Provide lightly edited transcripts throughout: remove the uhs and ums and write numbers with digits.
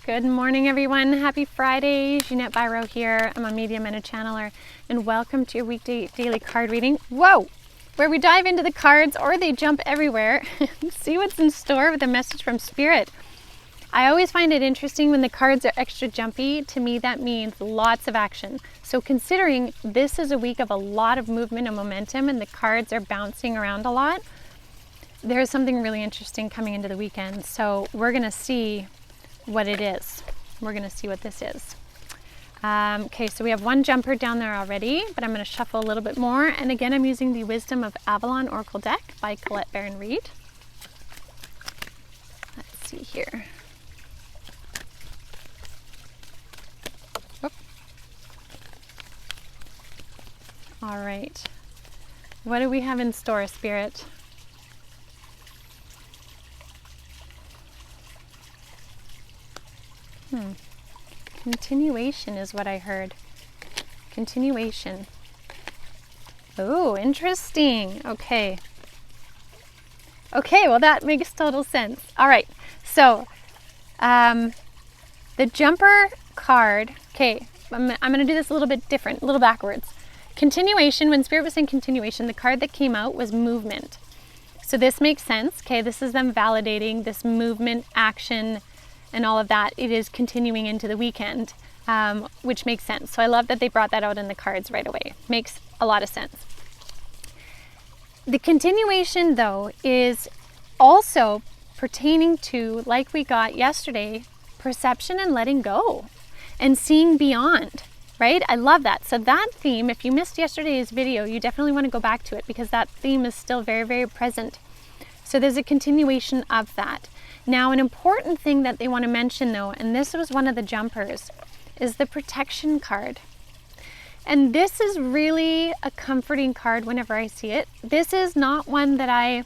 Good morning, everyone. Happy Friday. Jeanette Biro here. I'm a medium and a channeler, and welcome to your weekday daily card reading. Whoa! Where we dive into the cards, or they jump everywhere, see what's in store with a message from Spirit. I always find it interesting when the cards are extra jumpy. To me, that means lots of action. So considering this is a week of a lot of movement and momentum, and the cards are bouncing around a lot, there's something really interesting coming into the weekend. So we're going to see what it is. We're going to see what this is. Okay, so we have one jumper down there already, but I'm going to shuffle a little bit more. And again, I'm using the Wisdom of Avalon Oracle deck by Colette Baron Reed. Let's see here. Oop. All right. What do we have in store, Spirit? Continuation is what I heard. Continuation. Oh, interesting. Okay. Okay, well that makes total sense. All right. So, the jumper card. Okay, I'm going to do this a little bit different, a little backwards. Continuation, when Spirit was saying continuation, the card that came out was movement. So this makes sense. Okay, this is them validating this movement, action, and all of that. It is continuing into the weekend, which makes sense. So I love that they brought that out in the cards right away. Makes a lot of sense. The continuation, though, is also pertaining to, like we got yesterday, perception and letting go and seeing beyond, right? I love that. So that theme, if you missed yesterday's video, you definitely want to go back to it because that theme is still very, very present. So there's a continuation of that. Now, an important thing that they want to mention, though, and this was one of the jumpers, is the protection card. And this is really a comforting card whenever I see it. This is not one that I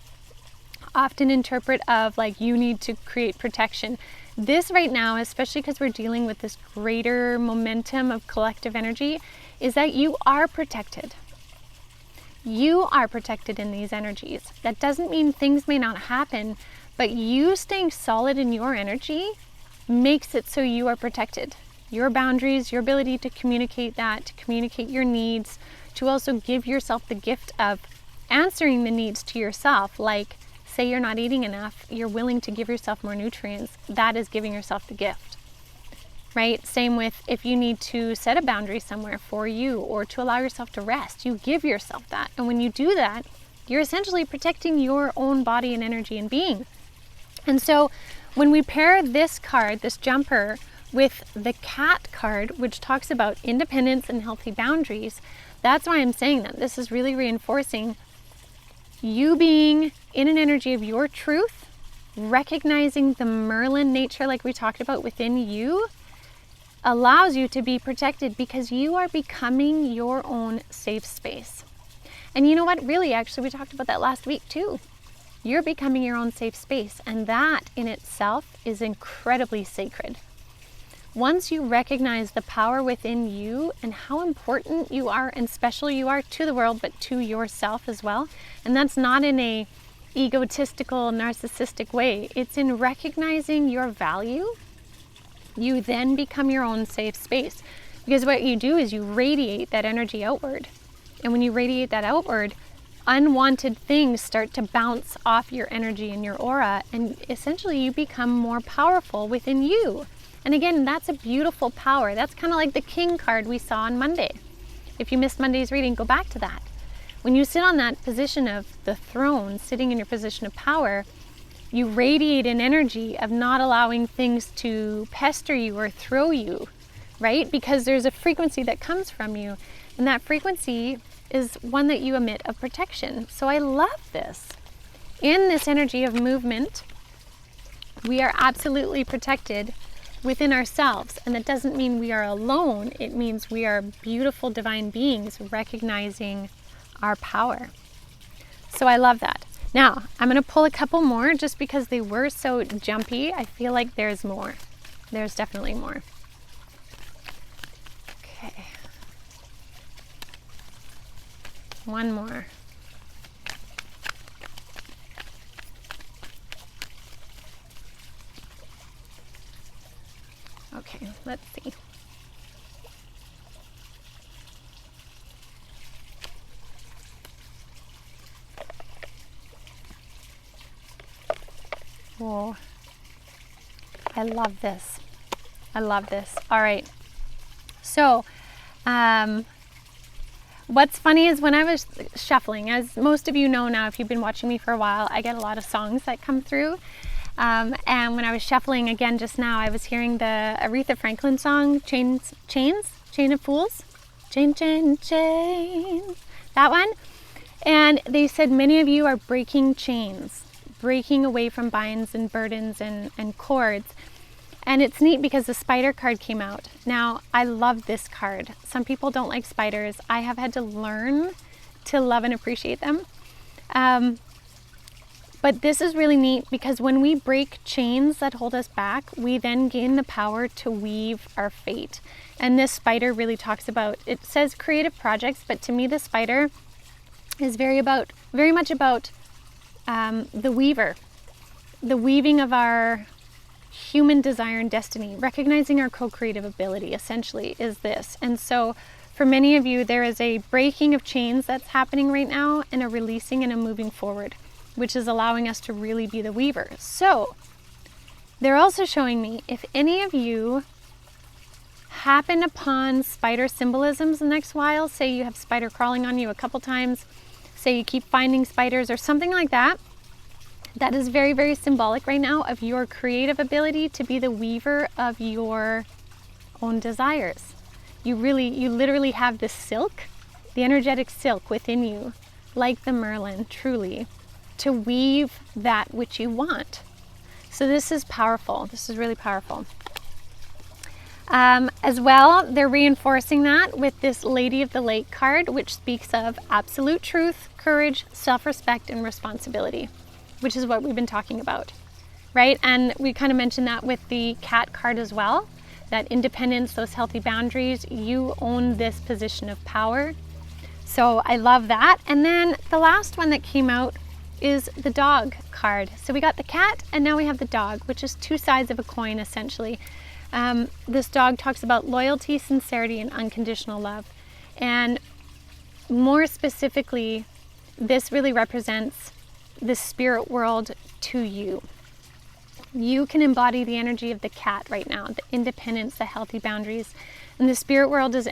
often interpret of like, you need to create protection. This right now, especially because we're dealing with this greater momentum of collective energy, is that you are protected. You are protected in these energies. That doesn't mean things may not happen, but you staying solid in your energy makes it so you are protected. Your boundaries, your ability to communicate that, to communicate your needs, to also give yourself the gift of answering the needs to yourself. Like, say you're not eating enough, you're willing to give yourself more nutrients. That is giving yourself the gift, right? Same with if you need to set a boundary somewhere for you or to allow yourself to rest, you give yourself that. And when you do that, you're essentially protecting your own body and energy and being. And so when we pair this card, this jumper, with the cat card, which talks about independence and healthy boundaries, that's why I'm saying that. This is really reinforcing you being in an energy of your truth, recognizing the Merlin nature like we talked about within you, allows you to be protected because you are becoming your own safe space. And you know what? Really, actually, we talked about that last week too. You're becoming your own safe space, and that in itself is incredibly sacred. Once you recognize the power within you and how important you are and special you are to the world, but to yourself as well, and that's not in a egotistical, narcissistic way, it's in recognizing your value, you then become your own safe space. Because what you do is you radiate that energy outward. And when you radiate that outward, unwanted things start to bounce off your energy and your aura, and essentially you become more powerful within you. And again, that's a beautiful power. That's kind of like the King card we saw on Monday. If you missed Monday's reading, go back to that. When you sit on that position of the throne, sitting in your position of power, you radiate an energy of not allowing things to pester you or throw you, right? Because there's a frequency that comes from you, and that frequency is one that you emit of protection. So I love this. In this energy of movement, we are absolutely protected within ourselves. And that doesn't mean we are alone. It means we are beautiful divine beings recognizing our power. So I love that. Now, I'm going to pull a couple more just because they were so jumpy. I feel like there's more. There's definitely more. Okay. One more. Okay, let's see. Oh, I love this. I love this. All right. So, what's funny is when I was shuffling, as most of you know now, if you've been watching me for a while, I get a lot of songs that come through. And when I was shuffling again just now, I was hearing the Aretha Franklin song, Chain of Fools. Chain, chain, chain. That one. And they said many of you are breaking chains, breaking away from binds and burdens and cords. And it's neat because the spider card came out. Now, I love this card. Some people don't like spiders. I have had to learn to love and appreciate them. But this is really neat because when we break chains that hold us back, we then gain the power to weave our fate. And this spider really talks about, it says creative projects, but to me the spider is very much about the weaver, the weaving of our human desire and destiny, recognizing our co-creative ability essentially is this. And so for many of you, there is a breaking of chains that's happening right now and a releasing and a moving forward, which is allowing us to really be the weaver. So they're also showing me if any of you happen upon spider symbolisms the next while, say you have spider crawling on you a couple times, say you keep finding spiders or something like that, that is very, very symbolic right now of your creative ability to be the weaver of your own desires. You literally have this silk, the energetic silk within you, like the Merlin, truly, to weave that which you want. So this is powerful. This is really powerful. As well, they're reinforcing that with this Lady of the Lake card, which speaks of absolute truth, courage, self-respect, and responsibility, which is what we've been talking about, right? And we kind of mentioned that with the cat card as well, that independence, those healthy boundaries, you own this position of power. So I love that. And then the last one that came out is the dog card. So we got the cat and now we have the dog, which is two sides of a coin essentially. This dog talks about loyalty, sincerity, and unconditional love. And more specifically, this really represents the spirit world to you. You can embody the energy of the cat right now, the independence, the healthy boundaries. And the spirit world is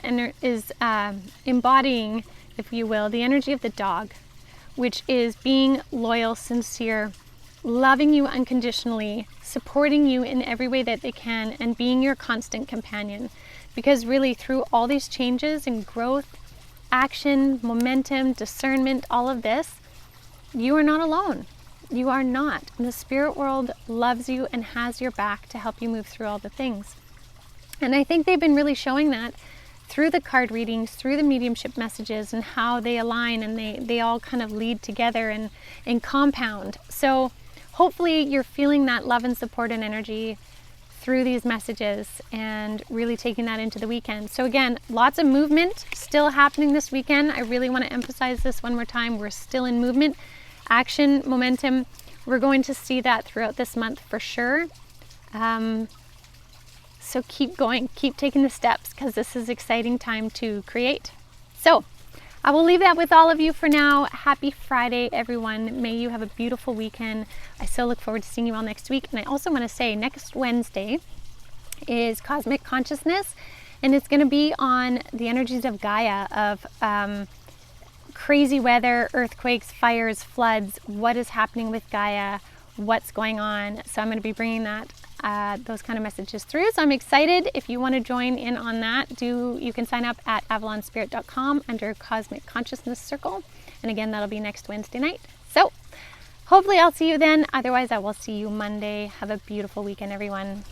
embodying, if you will, the energy of the dog, which is being loyal, sincere, loving you unconditionally, supporting you in every way that they can, and being your constant companion. Because really through all these changes and growth, action, momentum, discernment, all of this, you are not alone. You are not. And the spirit world loves you and has your back to help you move through all the things. And I think they've been really showing that through the card readings, through the mediumship messages, and how they align and they all kind of lead together and compound. So hopefully you're feeling that love and support and energy through these messages and really taking that into the weekend. So again, lots of movement still happening this weekend. I really want to emphasize this one more time. We're still in movement, action, momentum. We're going to see that throughout this month for sure. So keep going, keep taking the steps, because this is an exciting time to create. So I will leave that with all of you for now. Happy Friday, everyone. May you have a beautiful weekend. I so look forward to seeing you all next week. And I also want to say next Wednesday is Cosmic Consciousness, and it's going to be on the energies of Gaia, of crazy weather, earthquakes, fires, floods, what is happening with Gaia, what's going on. So I'm going to be bringing that those kind of messages through. So I'm excited. If you want to join in on that, you can sign up at avalonspirit.com under Cosmic Consciousness Circle. And again, that'll be next Wednesday night. So hopefully I'll see you then. Otherwise, I will see you Monday. Have a beautiful weekend, everyone.